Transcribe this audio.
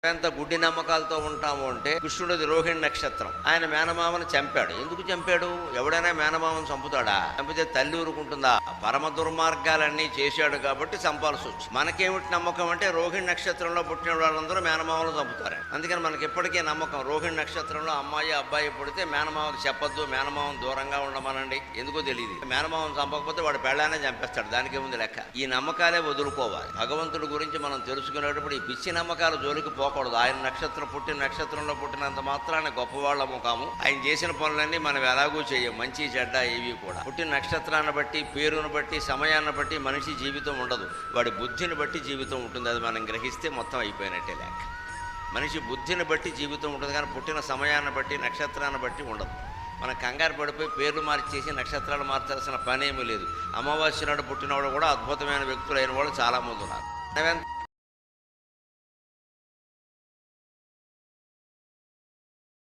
ఎంత గుడ్డి నమ్మకాలతో ఉంటాము అంటే కృష్ణుడిది రోహిణి నక్షత్రం. ఆయన మేనమామను చంపాడు. ఎందుకు చంపాడు? ఎవడైనా మేనమామను చంపుతాడా? చంపితే తల్లి ఊరుకుంటుందా? పరమ దుర్మార్గాలన్నీ చేశాడు కాబట్టి చంపాల్సి వచ్చింది. మనకేమిటి నమ్మకం అంటే రోహిణి నక్షత్రంలో పుట్టిన వాళ్ళందరూ మేనమామలు చంపుతారు. అందుకని మనకి ఎప్పటికీ నమ్మకం, రోహిణి నక్షత్రంలో అమ్మాయి అబ్బాయి పుడితే మేనమామకు చెప్పొద్దు, మేనమామను దూరంగా ఉండమనండి. ఎందుకో తెలియదు. మేనమామను చంపకపోతే వాడు పెళ్ళానే చంపేస్తాడు. దానికి ముందు లెక్క. ఈ నమ్మకాలే వదులుకోవాలి. భగవంతుడి గురించి మనం తెలుసుకునేటప్పుడు ఈ పిచ్చి నమ్మకాల జోలికి పోకూడదు. ఆయన నక్షత్రంలో పుట్టినంత మాత్రాన గొప్పవాళ్ళము కాము. ఆయన చేసిన పనులన్నీ మనం ఎలాగూ చేయం, మంచి చెడ్డ ఏవి కూడా. పుట్టిన నక్షత్రాన్ని బట్టి, పేరును బట్టి, సమయాన్ని బట్టి మనిషి జీవితం ఉండదు. వాడి బుద్ధిని బట్టి జీవితం ఉంటుంది. అది మనం గ్రహిస్తే మొత్తం అయిపోయినట్టే లెక్క. మనిషి బుద్ధిని బట్టి జీవితం ఉంటుంది, కానీ పుట్టిన సమయాన్ని బట్టి, నక్షత్రాన్ని బట్టి ఉండదు. మనం కంగారు పడిపోయి పేర్లు మార్చేసి నక్షత్రాలు మార్చాల్సిన పనేమీ లేదు. అమావాస్య నాడు పుట్టినవాడు కూడా అద్భుతమైన వ్యక్తులు అయిన వాళ్ళు చాలామంది ఉన్నారు.